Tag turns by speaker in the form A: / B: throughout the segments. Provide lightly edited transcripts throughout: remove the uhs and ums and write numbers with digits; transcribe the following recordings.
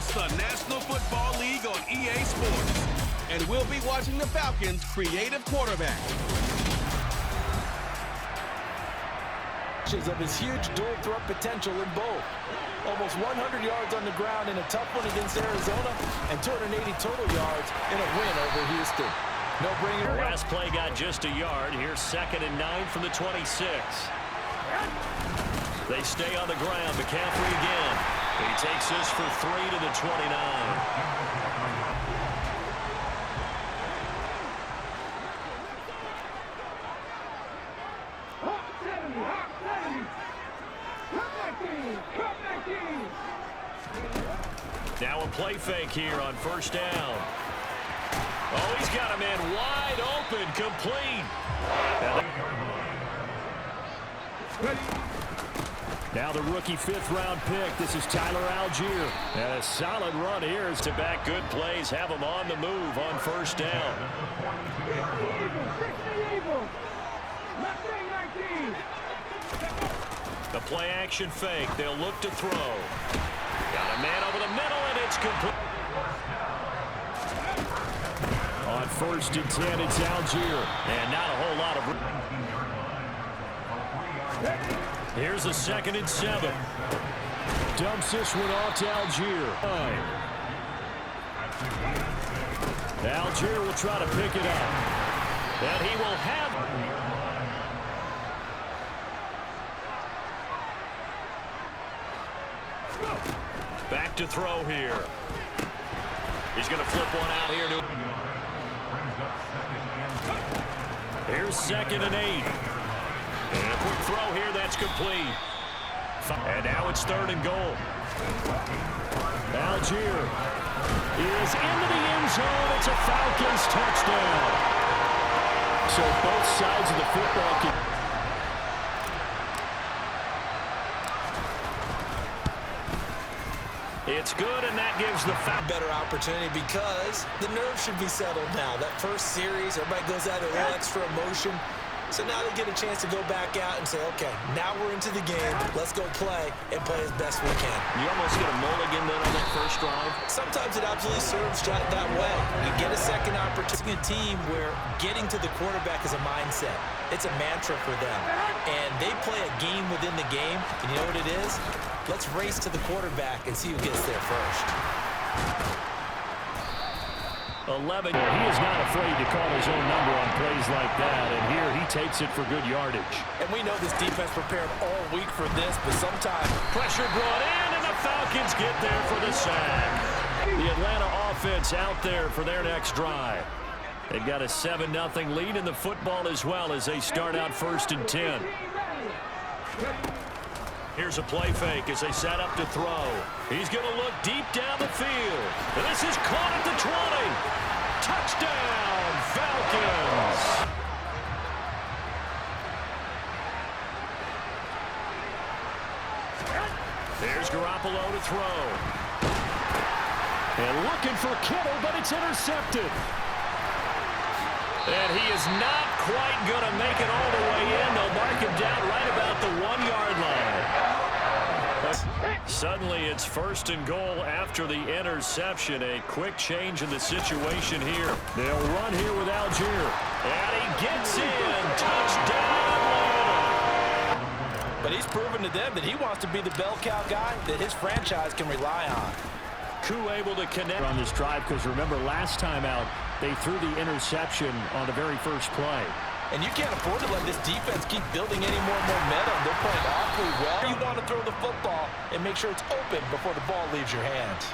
A: It's the National Football League on EA Sports. And we'll be watching the Falcons' creative quarterback.
B: Of his huge dual threat potential in both. Almost 100 yards on the ground in a tough one against Arizona and 280 total yards in a win over Houston. No bringer.
C: Last play got just a yard. Here's 2nd and 9 from the 26. They stay on the ground. McCaffrey again. He takes this for 3 to the 29. Now a play fake here on 1st down. Oh, he's got a man wide open, complete. Now the rookie 5th-round pick. This is Tyler Algier. And a solid run here is to back good plays. Have him on the move on 1st down. The play action fake. They'll look to throw. Got a man over the middle, and it's complete. On 1st and 10, it's Algier. And not a whole lot of... Here's a 2nd and 7. Dumps this one off to Algier. Algier will try to pick it up. And he will have... Back to throw here. He's going to flip one out here. Here's 2nd and 8. And a quick throw here. That's complete. And now it's 3rd and goal. Algier is into the end zone. It's a Falcons touchdown. So both sides of the football can... It's good, and that gives the
B: better opportunity because the nerves should be settled now. That first series, everybody goes out a little extra emotion. So now they get a chance to go back out and say, okay, now we're into the game. Let's go play and play as best we can.
C: You almost get a mulligan then on that first drive.
B: Sometimes it absolutely serves that way. You get a second opportunity. A team where getting to the quarterback is a mindset. It's a mantra for them. And they play a game within the game. And you know what it is? Let's race to the quarterback and see who gets there first.
C: 11. He is not afraid to call his own number on plays like that, and here he takes it for good yardage.
B: And we know this defense prepared all week for this, but sometimes
C: pressure brought in, and the Falcons get there for the sack. The Atlanta offense out there for their next drive. They've got a 7-0 lead in the football as well as they start out 1st and 10. Here's a play fake as they set up to throw. He's going to look deep down the field. And this is caught at the 20. Touchdown, Falcons. There's Garoppolo to throw. And looking for Kittle, but it's intercepted. And he is not quite going to make it all the way in. They'll mark him down right about the 1-yard line. Suddenly it's 1st and goal after the interception. A quick change in the situation here. They'll run here with Algier. And he gets in. Touchdown, Atlanta.
B: But he's proven to them that he wants to be the bell cow guy that his franchise can rely on.
C: Koo able to connect on this drive because remember last time out they threw the interception on the very first play.
B: And you can't afford to let this defense keep building any more momentum. They're playing awfully well. You want to throw the football and make sure it's open before the ball leaves your hands.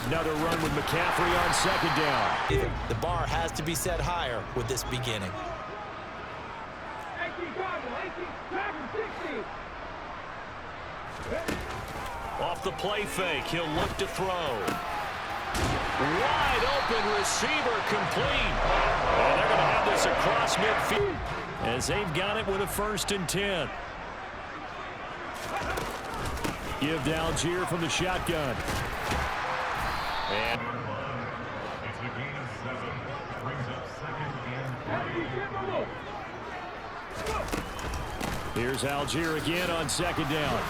C: Another run with McCaffrey on 2nd down.
B: The bar has to be set higher with this beginning.
C: Off the play fake, he'll look to throw. Wide open receiver complete. And they're going to have this across midfield as they've got it with a 1st and 10. Give to Algier from the shotgun. And here's Algier again on 2nd down.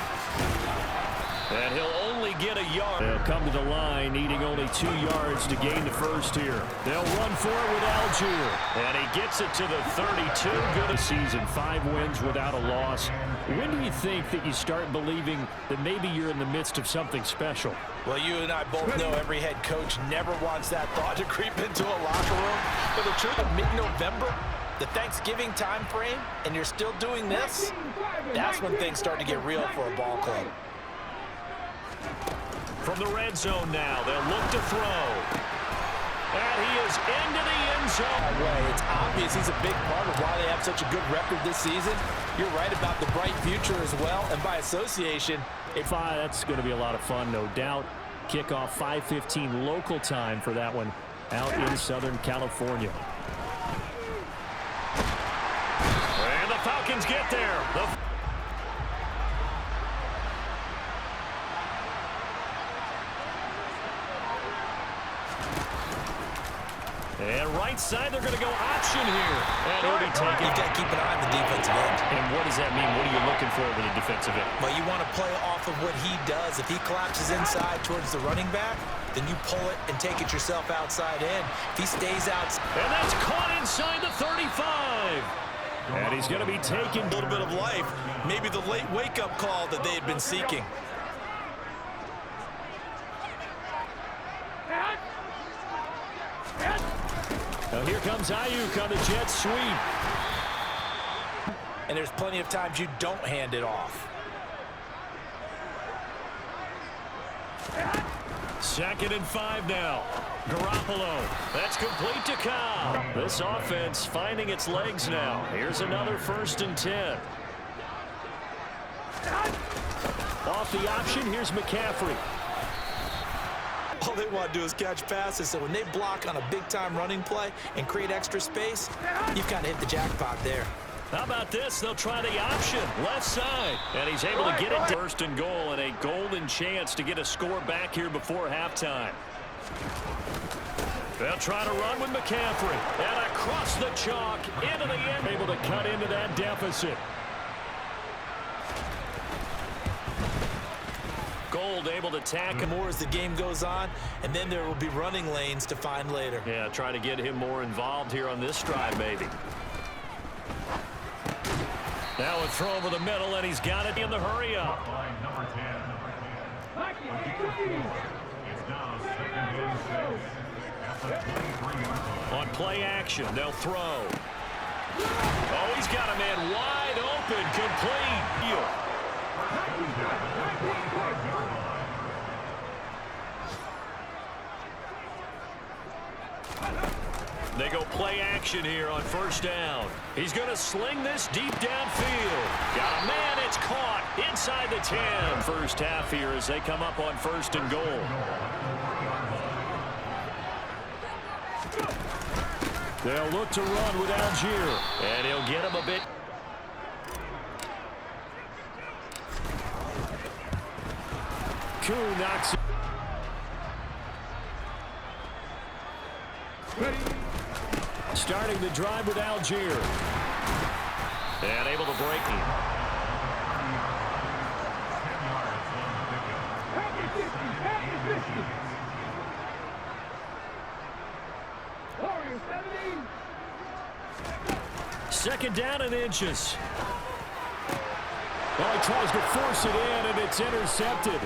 C: And he'll only get a yard. They'll come to the line, needing only 2 yards to gain the first here. They'll run for it with Algier. And he gets it to the 32. Good season, 5 wins without a loss. When do you think that you start believing that maybe you're in the midst of something special?
B: Well, you and I both know every head coach never wants that thought to creep into a locker room. But the truth of mid-November, the Thanksgiving time frame, and you're still doing this, that's when things start to get real for a ball club.
C: From the red zone now, they'll look to throw. And he is into the end zone.
B: It's obvious he's a big part of why they have such a good record this season. You're right about the bright future as well, and by association,
C: that's going to be a lot of fun, no doubt. Kickoff 5:15 local time for that one out in Southern California. And the Falcons get there. And right side, they're going to go option here. And he'll be taken.
B: You've got to keep an eye on the defensive end.
C: And what does that mean? What are you looking for with a defensive end?
B: Well, you want to play off of what he does. If he collapses inside towards the running back, then you pull it and take it yourself outside in. If he stays outside.
C: And that's caught inside the 35. And he's going to be taken.
B: A little bit of life. Maybe the late wake-up call that they had been seeking.
C: Now here comes Ayuk on the jet sweep.
B: And there's plenty of times you don't hand it off.
C: 2nd and 5 now. Garoppolo. That's complete to Cobb. This offense finding its legs now. Here's another 1st and 10. Off the option, here's McCaffrey.
B: All they want to do is catch passes, so when they block on a big-time running play and create extra space, you've kind of hit the jackpot there.
C: How about this? They'll try the option, left side. And he's able to get it. 1st and goal, and a golden chance to get a score back here before halftime. They'll try to run with McCaffrey. And across the chalk, into the end. Able to cut into that deficit. Gold able to tackle
B: more as the game goes on, and then there will be running lanes to find later.
C: Yeah, try to get him more involved here on this drive, maybe. Now a throw over the middle, and he's got it in the hurry up. On play action, they'll throw. Oh, he's got a man wide open, complete. They go play action here on 1st down. He's going to sling this deep downfield. Got a man, it's caught inside the 10. First half here as they come up on 1st and goal. They'll look to run with Algier. And he'll get him a bit. Kuhn knocks it. Starting the drive with Algier. And able to break him. Second down and inches. Well, he tries to force it in, and it's intercepted.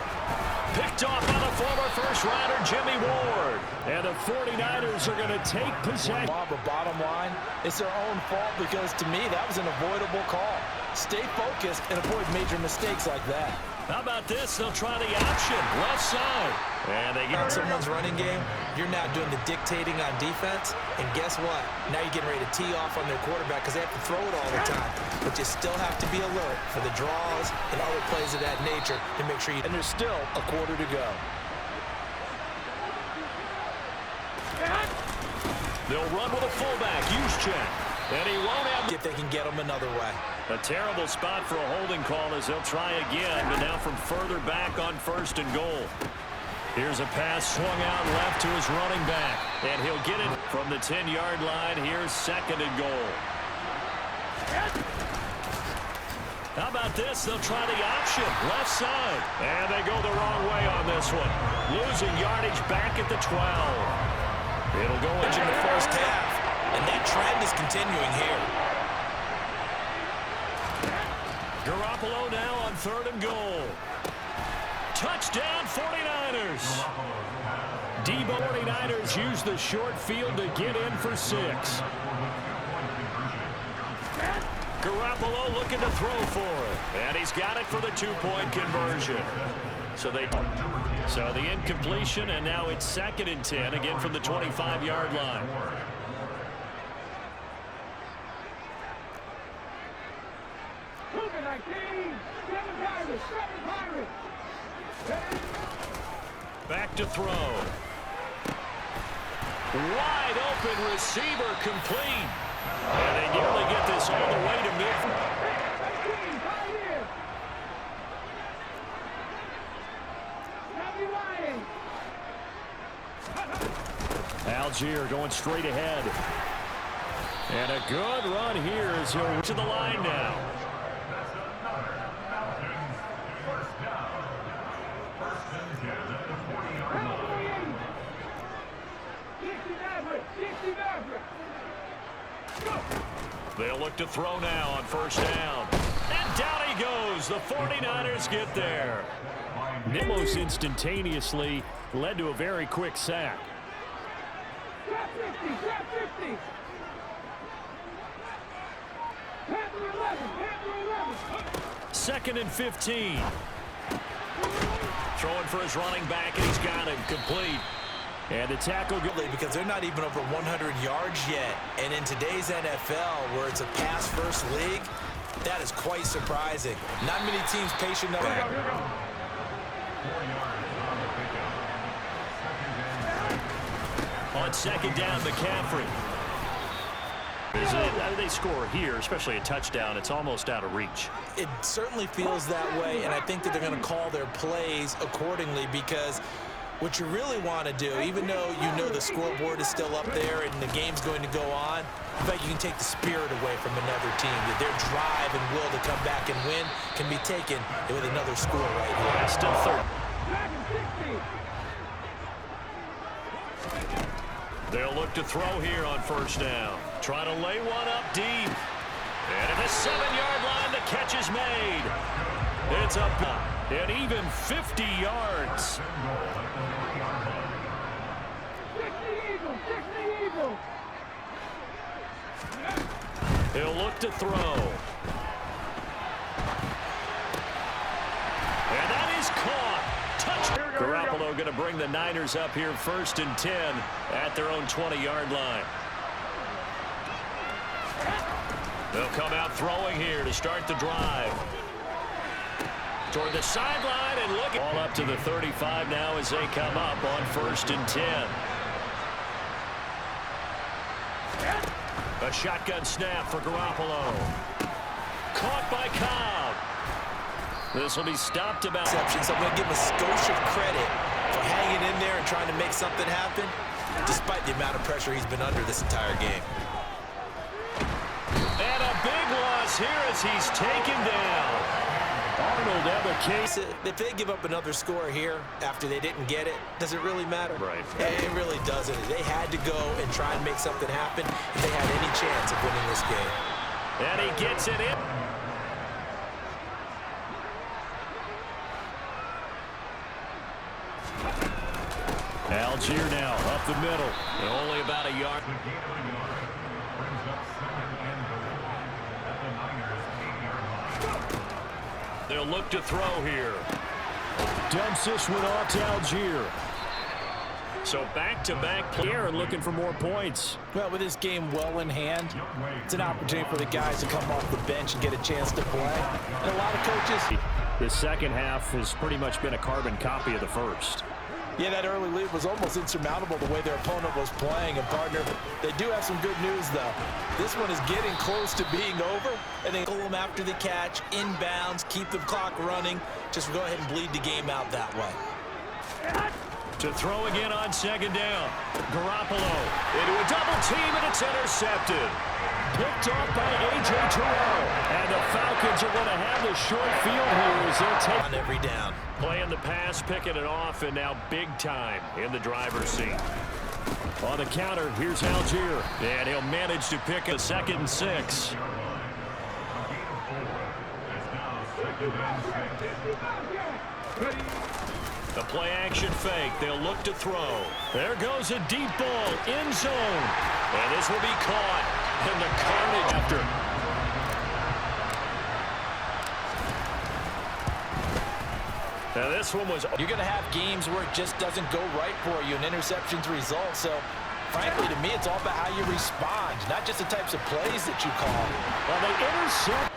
C: Picked off by the former first-rounder, Jimmy Ward. And the 49ers are going to take possession.
B: But bottom line, it's their own fault because, to me, that was an avoidable call. Stay focused and avoid major mistakes like that.
C: How about this? They'll try the option, left side. And they get
B: someone's running game. You're now doing the dictating on defense. And guess what? Now you're getting ready to tee off on their quarterback because they have to throw it all the time. But you still have to be alert for the draws and other plays of that nature to make sure you... And there's still a quarter to go.
C: They'll run with a fullback, Juszczyk. And he won't have...
B: If they can get him another way.
C: A terrible spot for a holding call as they'll try again, but now from further back on 1st and goal. Here's a pass swung out left to his running back, and he'll get it from the 10-yard line. Here's 2nd and goal. How about this? They'll try the option. Left side. And they go the wrong way on this one. Losing yardage back at the 12. It'll go
B: in the first half. And that trend is continuing here.
C: Garoppolo now on 3rd and goal. Touchdown 49ers. Debo 49ers use the short field to get in for 6. Garoppolo looking to throw for it. And he's got it for the 2-point conversion. So the incompletion, and now it's 2nd and 10, again from the 25-yard line. Back to throw. Wide open receiver complete. And they nearly get this all the way to midfield. Algier going straight ahead. And a good run here as he'll to the line now. They'll look to throw now on 1st down. And down he goes. The 49ers get there. Almost instantaneously led to a very quick sack. 2nd and 15. Throwing for his running back, and he's got him complete. And the tackle
B: because they're not even over 100 yards yet. And in today's NFL, where it's a pass-first league, that is quite surprising. Not many teams patient enough.
C: On 2nd down, McCaffrey. They score here, especially a touchdown. It's almost out of reach.
B: It certainly feels that way, and I think that they're going to call their plays accordingly, because what you really want to do, even though you know the scoreboard is still up there and the game's going to go on, I think you can take the spirit away from another team. That their drive and will to come back and win can be taken with another score right here.
C: Still 3rd. They'll look to throw here on 1st down. Trying to lay one up deep. And at the 7-yard line, the catch is made. It's up and even 50 yards. He'll look to throw. And that is caught. Touchdown. Garoppolo going to bring the Niners up here 1st and 10 at their own 20-yard line. They'll come out throwing here to start the drive. Toward the sideline and look. All up to the 35 now as they come up on 1st and 10. A shotgun snap for Garoppolo. Caught by Cobb. This will be stopped about.
B: So I'm going to give him a skosh of credit for hanging in there and trying to make something happen, despite the amount of pressure he's been under this entire game.
C: And a big loss here as he's taken down. Arnold Evercase.
B: If they give up another score here after they didn't get it, does it really matter?
C: Right.
B: It really doesn't. They had to go and try and make something happen if they had any chance of winning this game.
C: And he gets it in. Algier now up the middle. And only about a yard. They'll look to throw here. Dumps this one off to Algier. So back-to-back player looking for more points.
B: Well, with this game well in hand, it's an opportunity for the guys to come off the bench and get a chance to play. And a lot of coaches.
C: The second half has pretty much been a carbon copy of the first.
B: Yeah, that early lead was almost insurmountable the way their opponent was playing. And, partner, they do have some good news, though. This one is getting close to being over. And they pull them after the catch, inbounds, keep the clock running. Just go ahead and bleed the game out that way.
C: To throw again on second down. Garoppolo into a double team, and it's intercepted. Picked off by A.J. Terrell. And the Falcons are going to have the short field here as they'll take
B: on every down.
C: Playing the pass, picking it off, and now big time in the driver's seat. On the counter, here's Algier. And he'll manage to pick a 2nd and 6. The play action fake. They'll look to throw. There goes a deep ball. End zone. And this will be caught. And the carnage after. Now this one was.
B: You're going to have games where it just doesn't go right for you, and interceptions result. So, frankly, to me, it's all about how you respond, not just the types of plays that you call.
C: Well, they intercept.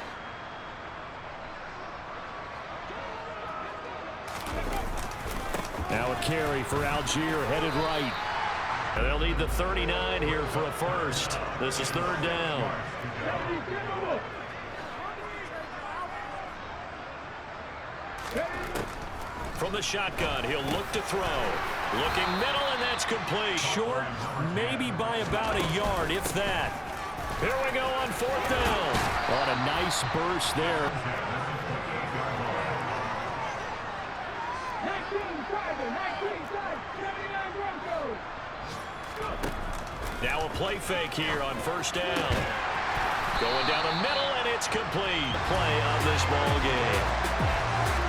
C: Now a carry for Algier, headed right. And they'll need the 39 here for a first. This is 3rd down. From the shotgun, he'll look to throw. Looking middle, and that's complete. Short, maybe by about a yard, if that. Here we go on 4th down. What a nice burst there. Now a play fake here on 1st down. Going down the middle, and it's complete. Play on this ball game.